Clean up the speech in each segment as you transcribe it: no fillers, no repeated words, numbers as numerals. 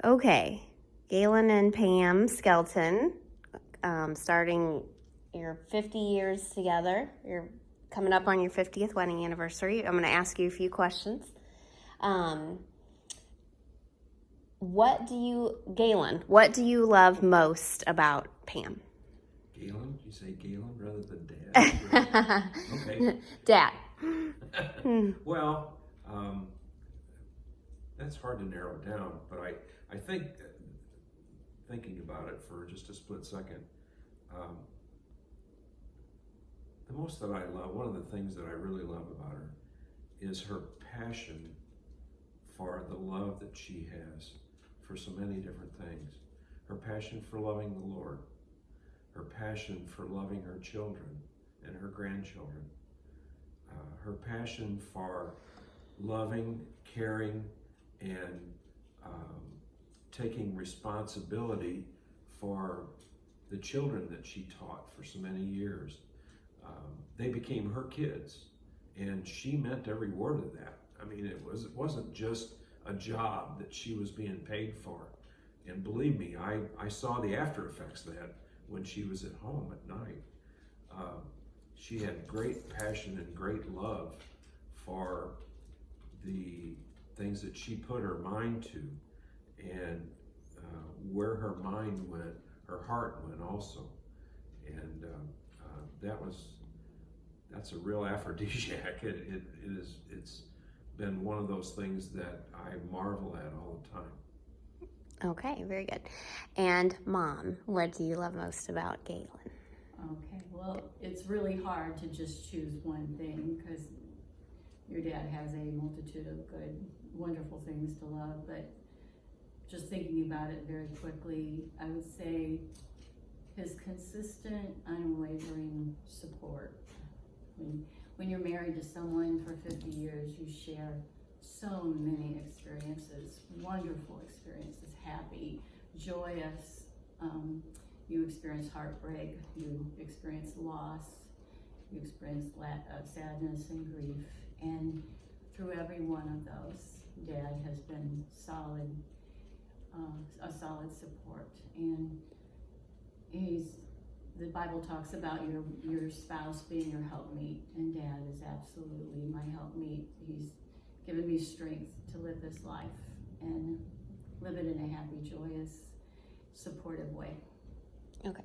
Okay, Galen and Pam Skelton, starting your 50 years together. You're coming up on your 50th wedding anniversary. I'm going to ask you a few questions. Galen, what do you love most about Pam? Galen? You say Galen rather than Dad? Okay. Dad. Well, that's hard to narrow down, but I think, thinking about it for just a split second, the most that I love, one of the things that I really love about her is her passion for the love that she has for so many different things. Her passion for loving the Lord, her passion for loving her children and her grandchildren, her passion for loving, caring, and taking responsibility for the children that she taught for so many years. They became her kids, and she meant every word of that. I mean, it wasn't just a job that she was being paid for. And believe me, I saw the after effects of that when she was at home at night. She had great passion and great love for the things that she put her mind to, and where her mind went, her heart went also. And that's a real aphrodisiac. It's been one of those things that I marvel at all the time. Okay, very good. And Mom, what do you love most about Galen? Okay, well, it's really hard to just choose one thing because your dad has a multitude of good, wonderful things to love, but just thinking about it very quickly, I would say his consistent, unwavering support. When you're married to someone for 50 years, you share so many experiences, wonderful experiences, happy, joyous. You experience heartbreak, you experience loss, you experience sadness and grief. And through every one of those, Dad has been a solid support. And the Bible talks about your spouse being your helpmeet, and Dad is absolutely my helpmeet. He's given me strength to live this life and live it in a happy, joyous, supportive way. Okay.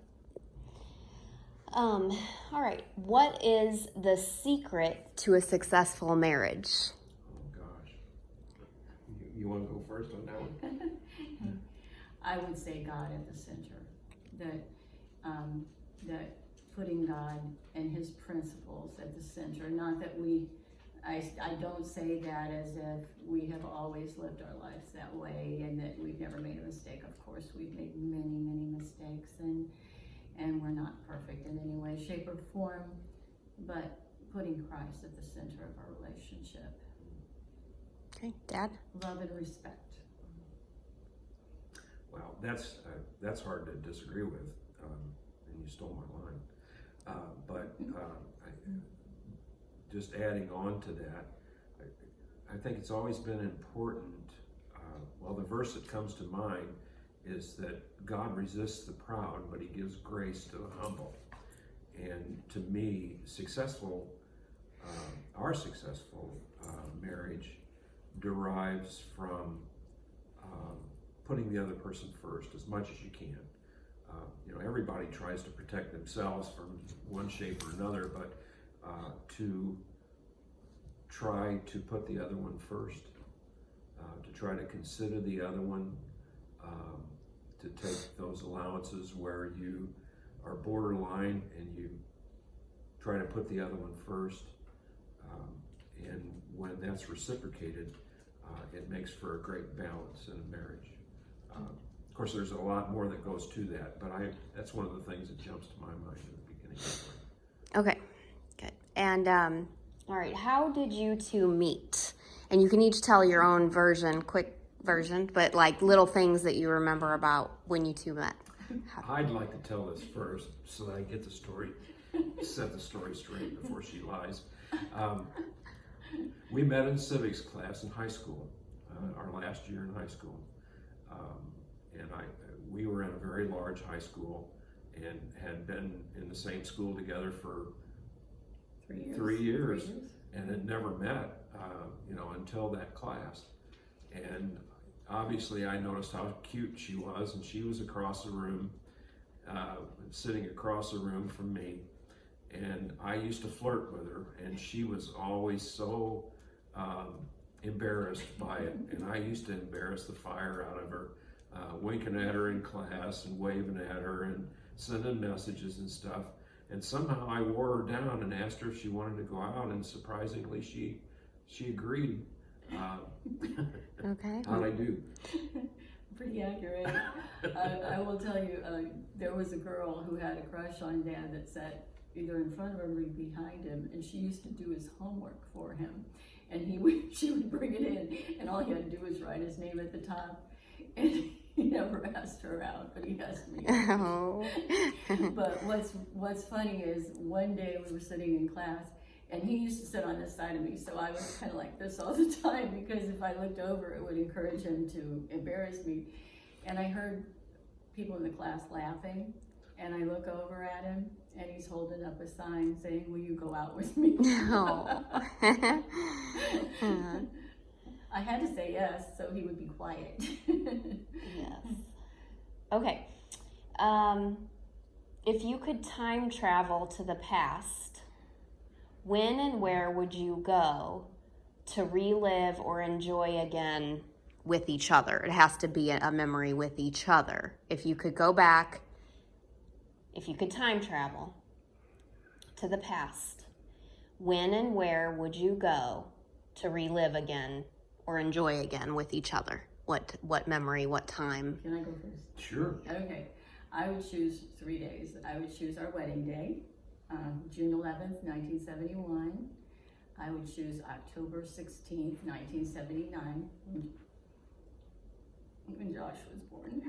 All right. What is the secret to a successful marriage? Oh gosh. You want to go first on that one? I would say God at the center. That putting God and his principles at the center. Not that I don't say that as if we have always lived our lives that way and that we've never made a mistake. Of course, we've made many, many mistakes, and we're not perfect in any way, shape, or form, but putting Christ at the center of our relationship. Okay, Dad? Love and respect. Well, that's hard to disagree with, and you stole my line. But just adding on to that, I think it's always been important. Well, the verse that comes to mind is that God resists the proud, but he gives grace to the humble. And to me, our successful marriage derives from putting the other person first as much as you can. Everybody tries to protect themselves from one shape or another, but to try to put the other one first, to try to consider the other one, to take those allowances where you are borderline and you try to put the other one first. And when that's reciprocated, it makes for a great balance in a marriage. Of course, there's a lot more that goes to that, but that's one of the things that jumps to my mind in the beginning. Okay, good. And all right, how did you two meet? And you can each tell your own version, quick version, but like little things that you remember about when you two met. I'd like to tell this first so that I get the story, set the story straight before she lies. We met in civics class in high school, our last year in high school. very large high school and had been in the same school together for 3 years and had never met, until that class. And obviously I noticed how cute she was, and she was across the room, sitting across the room from me. And I used to flirt with her, and she was always so embarrassed by it. And I used to embarrass the fire out of her, winking at her in class and waving at her and sending messages and stuff. And somehow I wore her down and asked her if she wanted to go out, and surprisingly she agreed. Okay. How'd I do? Pretty accurate. I will tell you, there was a girl who had a crush on Dad that sat either in front of him or behind him, and she used to do his homework for him. And she would bring it in, and all he had to do was write his name at the top. And he never asked her out, but he asked me. Oh. But what's funny is one day we were sitting in class, and he used to sit on this side of me, so I was kind of like this all the time, because if I looked over, it would encourage him to embarrass me. And I heard people in the class laughing, and I look over at him, and he's holding up a sign saying, "Will you go out with me?" No. I had to say yes, so he would be quiet. Yes. Okay. If you could time travel to the past, when and where would you go to relive or enjoy again with each other? It has to be a memory with each other. If you could go back, if you could time travel to the past, when and where would you go to relive again or enjoy again with each other? What memory, what time? Can I go first? Sure. Okay. I would choose 3 days. I would choose our wedding day, June 11th, 1971. I would choose October 16th, 1979, when Josh was born.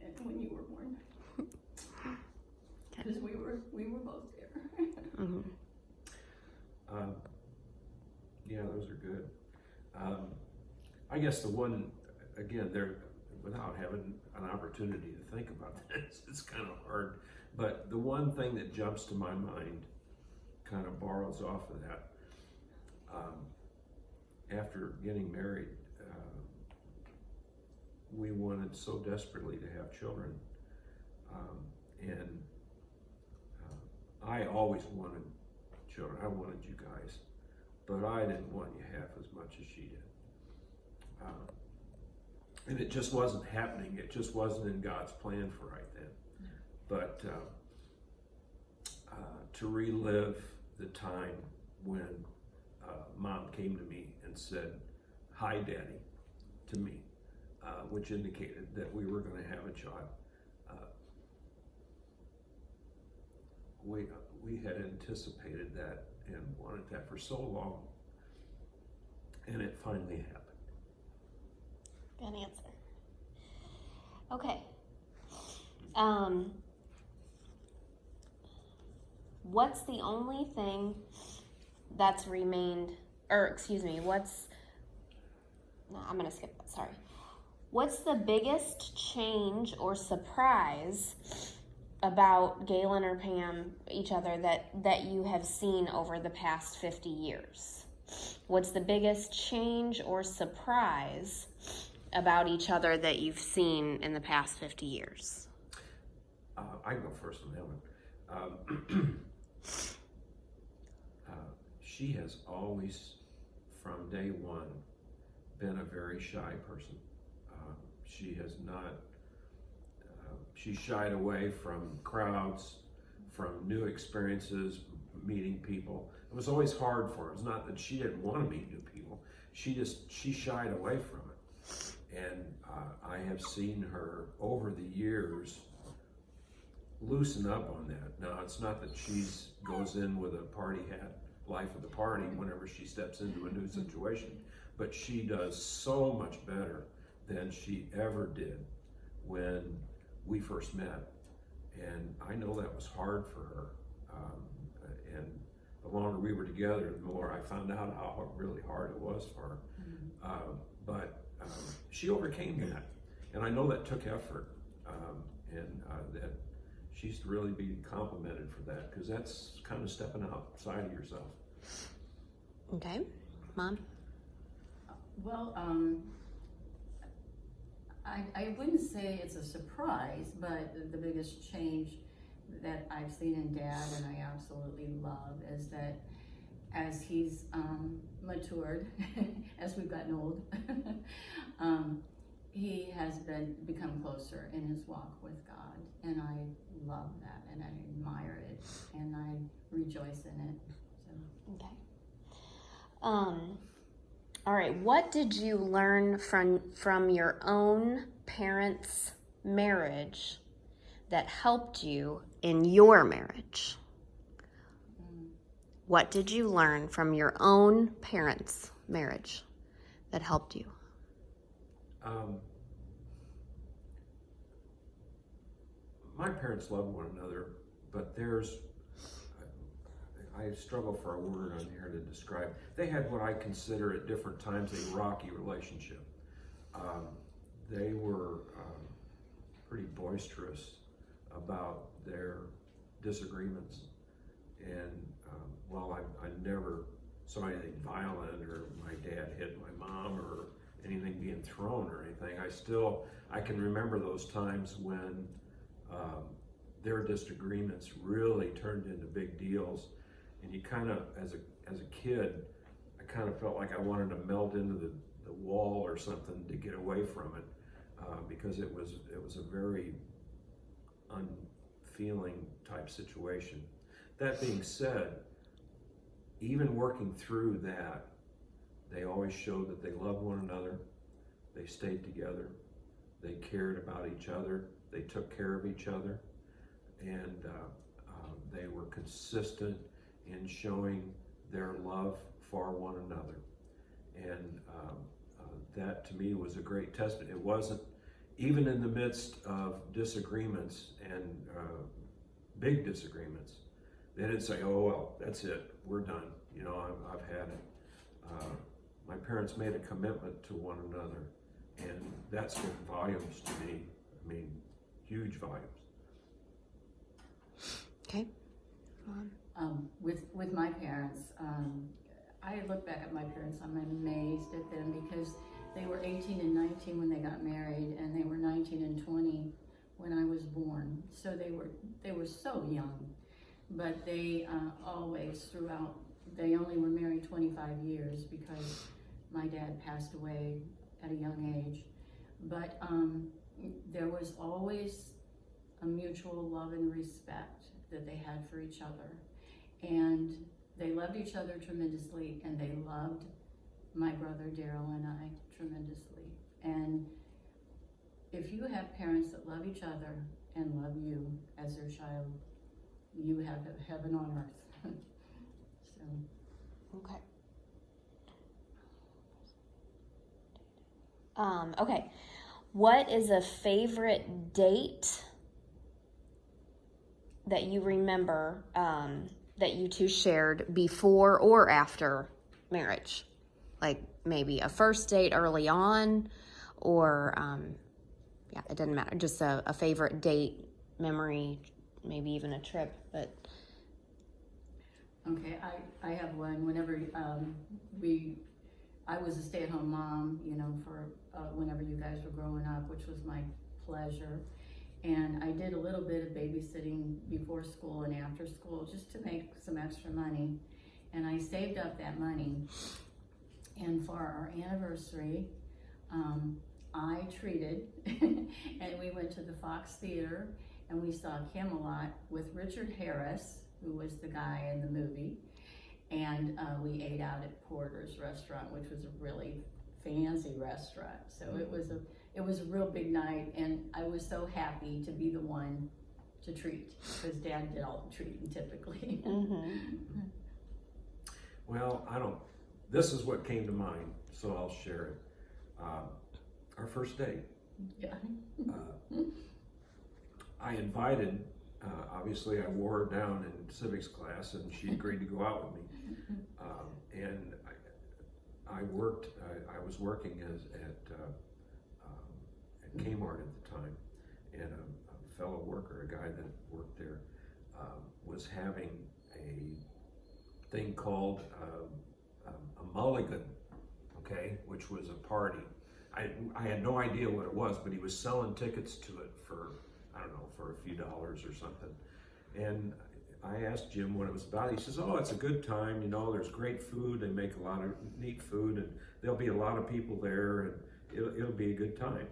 And when you were born. Because we were both there. Mm-hmm. Yeah, those are good. I guess the one, again, there, without having an opportunity to think about this, it's kind of hard. But the one thing that jumps to my mind kind of borrows off of that. After getting married, we wanted so desperately to have children. And I always wanted children. I wanted you guys. But I didn't want you half as much as she did. And it just wasn't happening. It just wasn't in God's plan for right then. But to relive the time when Mom came to me and said, "Hi, Daddy," to me, which indicated that we were going to have a child. We had anticipated that and wanted that for so long, and it finally happened. Good answer. Okay. What's the only thing that's remained, or excuse me, I'm going to skip that, sorry. What's the biggest change or surprise about Galen or Pam, each other, that you have seen over the past 50 years? What's the biggest change or surprise about each other that you've seen in the past 50 years? I can go first on that one. She has always, from day one, been a very shy person. She has not, she shied away from crowds, from new experiences, meeting people. It was always hard for her. It's not that she didn't want to meet new people. She shied away from it. And I have seen her over the years loosen up on that. Now, it's not that she goes in with a party hat, life of the party, whenever she steps into a new situation, but she does so much better than she ever did when we first met. And I know that was hard for her. And the longer we were together, the more I found out how really hard it was for her. But she overcame that. And I know that took effort. that she's to really be complimented for that, because that's kind of stepping outside of yourself. Okay, Mom? Well, I wouldn't say it's a surprise, but the biggest change that I've seen in Dad, and I absolutely love, is that as he's matured, as we've gotten old, he has become closer in his walk with God, and I love that, and I admire it, and I rejoice in it. So. Okay. All right. What did you learn from your own parents' marriage that helped you in your marriage? What did you learn from your own parents' marriage that helped you? My parents love one another, but I struggle for a word on here to describe. They had what I consider at different times a rocky relationship. They were pretty boisterous about their disagreements, and while I never saw anything violent, or my dad hit my mom, or anything being thrown or anything, I can remember those times when their disagreements really turned into big deals, and you kind of, as a kid, I kind of felt like I wanted to melt into the wall or something to get away from it, because it was a very unfeeling type situation. That being said, even working through that, they always showed that they loved one another, they stayed together, they cared about each other, they took care of each other, and they were consistent in showing their love for one another. And that to me was a great testament. It wasn't, even in the midst of disagreements and big disagreements, they didn't say, oh, well, that's it, we're done, I've had it. My parents made a commitment to one another, and that spoke volumes to me. I mean, huge volumes. Okay. With my parents, I look back at my parents, I'm amazed at them, because they were 18 and 19 when they got married, and they were 19 and 20 when I was born. So they were so young, but they always throughout, they only were married 25 years because my dad passed away at a young age. But there was always a mutual love and respect that they had for each other. And they loved each other tremendously, and they loved my brother Daryl and I tremendously. And if you have parents that love each other and love you as their child, you have heaven on earth. So. Okay. Okay. What is a favorite date that you remember that you two shared before or after marriage? Like maybe a first date early on, or it doesn't matter. Just a favorite date, memory, maybe even a trip. But okay, I have one. Whenever I was a stay-at-home mom, for whenever you guys were growing up, which was my pleasure. And I did a little bit of babysitting before school and after school just to make some extra money. And I saved up that money. And for our anniversary, I treated, and we went to the Fox Theater, and we saw Camelot with Richard Harris, who was the guy in the movie. And we ate out at Porter's restaurant, which was a really fancy restaurant. So it was a real big night, and I was so happy to be the one to treat, because Dad did all the treating typically. Mm-hmm. Well, this is what came to mind, so I'll share it. Our first date. Yeah. I invited, obviously I wore her down in civics class, and she agreed to go out with me. And I was working at Kmart at the time, and a fellow worker, a guy that worked there, was having a thing called a mulligan, okay, which was a party. I had no idea what it was, but he was selling tickets to it for, I don't know, for a few dollars or something. And I asked Jim what it was about. He says, oh, it's a good time, you know, there's great food, they make a lot of neat food, and there'll be a lot of people there, and it'll be a good time.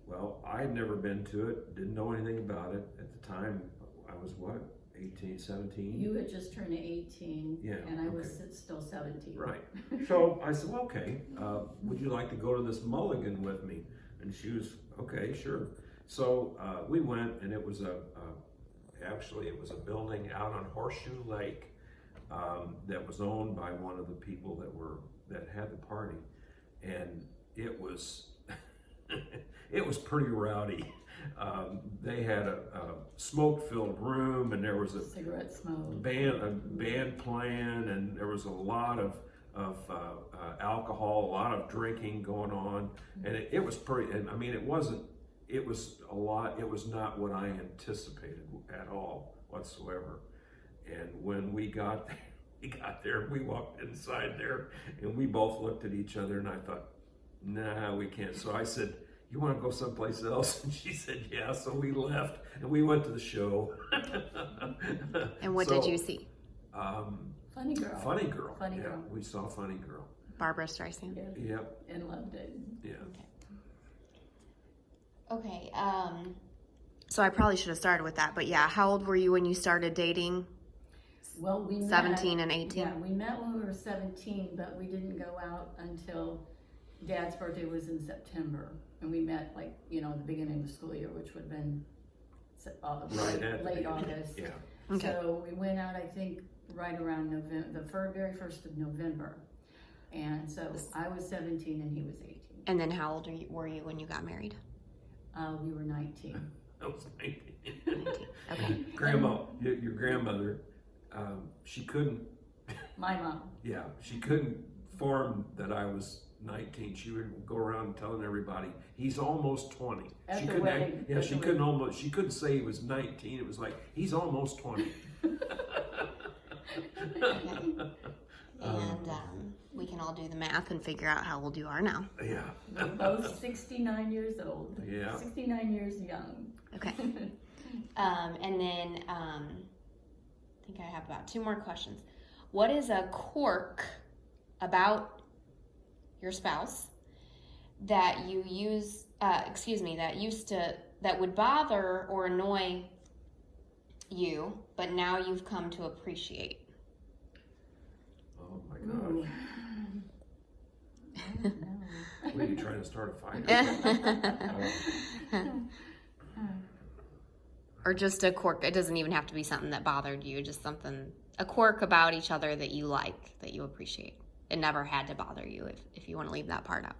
Well, I had never been to it, didn't know anything about it. At the time, I was what, 18, 17? You had just turned 18, Yeah, and I was okay. still 17. Right. So I said, well, okay, would you like to go to this mulligan with me? And she was, okay, sure. So we went, and it was actually it was a building out on Horseshoe Lake that was owned by one of the people that had the party, and it was it was pretty rowdy. They had a smoke-filled room, and there was a Cigarette smoke. band playing, and there was a lot of alcohol, a lot of drinking going on, and it was pretty. And I mean, it was a lot. It was not what I anticipated at all whatsoever. And when we got there, we walked inside there, and we both looked at each other, and I thought, nah, we can't. So I said, you want to go someplace else? And she said, yeah. So we left, and we went to the show. And what did you see? Funny Girl. Funny Girl. Funny Yeah, Girl. we saw Funny Girl. Barbara Streisand. Yes. Yep. And loved it. Yeah. Okay. So I probably should have started with that, but yeah, how old were you when you started dating? Well, we met, 17 and 18? Yeah, we met when we were 17, but we didn't go out until Dad's birthday was in September. And we met, like, you know, the beginning of the school year, which would have been Right at the late beginning. August. Yeah. Okay. So we went out, I think, right around November, the very first of November. And so I was 17 and he was 18. And then how old were you when you got married? We were 19. I was 19. 19. Okay. Grandma, your grandmother, she couldn't, My mom. yeah, she couldn't form that I was 19. She would go around telling everybody, he's almost 20. At She the couldn't, wedding. yeah, At she the couldn't wedding. almost, she couldn't say he was 19. It was like, he's almost 20. And we can all do the math and figure out how old you are now. Yeah. We're both 69 years old. Yeah. 69 years young. Okay. And then I think I have about 2 more questions. What is a quirk about your spouse that you use, that would bother or annoy you, but now you've come to appreciate? Oh my Ooh. gosh. I don't know. What, are you trying to start a fight? Or just a quirk. It doesn't even have to be something that bothered you, just something, a quirk about each other that you like, that you appreciate. It never had to bother you, if you want to leave that part out.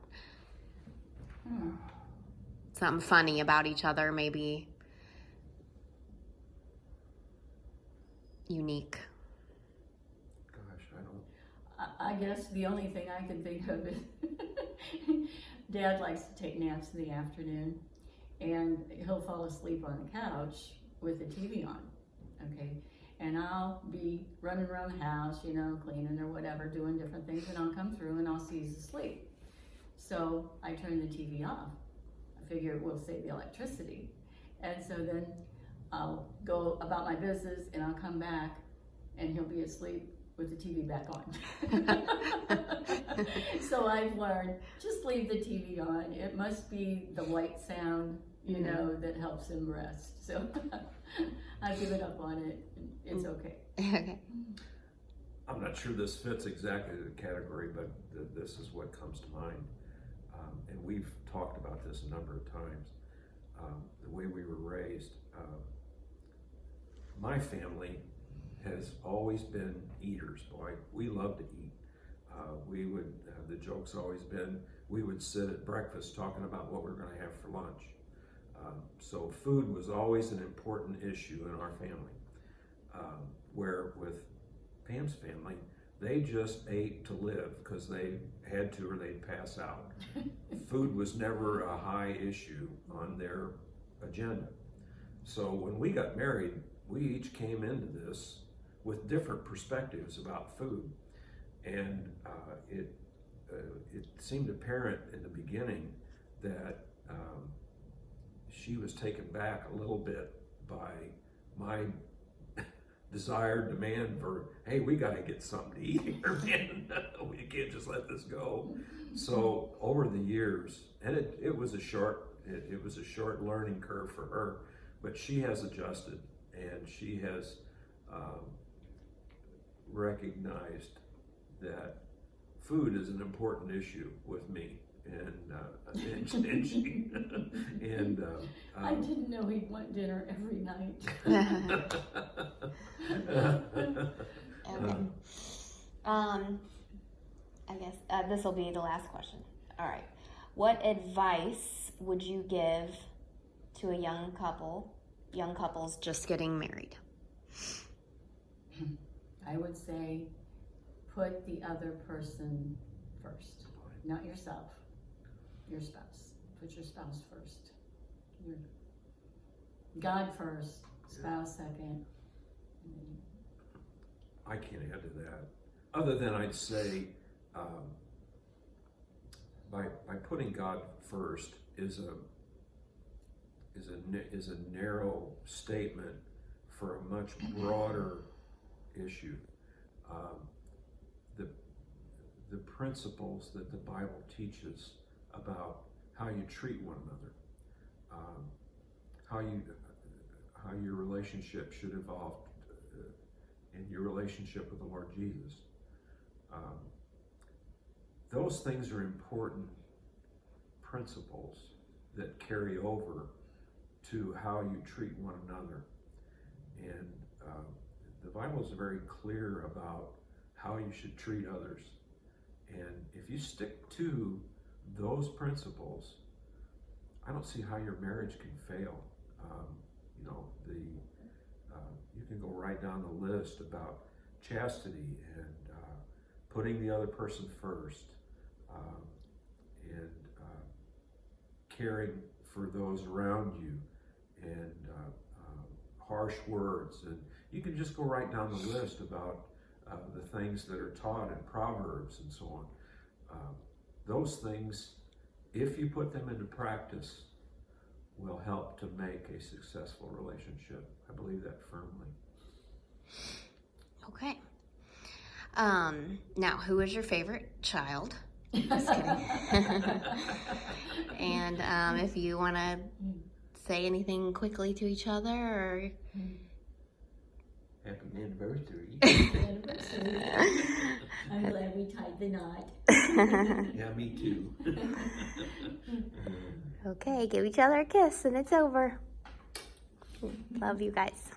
Something funny about each other, maybe unique. Gosh, I don't. I guess the only thing I can think of is Dad likes to take naps in the afternoon, and he'll fall asleep on the couch with the TV on, okay? And I'll be running around the house, you know, cleaning or whatever, doing different things, and I'll come through and I'll see he's asleep. So I turn the TV off. I figure it will save the electricity. And so then I'll go about my business and I'll come back and he'll be asleep with the TV back on. So I've learned, just leave the TV on. It must be the white sound, you know, that helps him rest. So I've given up on it. It's okay. Okay. I'm not sure this fits exactly the category, but this is what comes to mind. And we've talked about this a number of times. The way we were raised, my family has always been eaters. Boy, we love to eat. We would, the joke's always been, we would sit at breakfast talking about what we're going to have for lunch. So food was always an important issue in our family. Where with Pam's family, they just ate to live because they had to or they'd pass out. Food was never a high issue on their agenda. So when we got married, we each came into this with different perspectives about food, and it seemed apparent in the beginning that she was taken back a little bit by my desired demand for, hey, we got to get something to eat here, man. We can't just let this go. So over the years, and it was a short learning curve for her, but she has adjusted, and she has recognized that food is an important issue with me, and she I didn't know he'd want dinner every night. Okay. I guess this will be the last question. All right. What advice would you give to a young couples just getting married? I would say put the other person first, not yourself, your spouse. Put your spouse first. God first, spouse second. I can't add to that, other than I'd say by putting God first is a narrow statement for a much broader issue. The principles that the Bible teaches about how you treat one another, how your relationship should evolve in your relationship with the Lord Jesus. Those things are important principles that carry over to how you treat one another. And the Bible is very clear about how you should treat others. And if you stick to those principles, I don't see how your marriage can fail. You can go right down the list about chastity and putting the other person first, and caring for those around you, and harsh words. And you can just go right down the list about the things that are taught in Proverbs and so on. Those things, if you put them into practice, will help to make a successful relationship. I believe that firmly. Okay. Now, who is your favorite child? Just kidding. And if you want to say anything quickly to each other, or Happy anniversary. I'm glad we tied the knot. Yeah, me too. okay, give each other a kiss and it's over. Love you guys.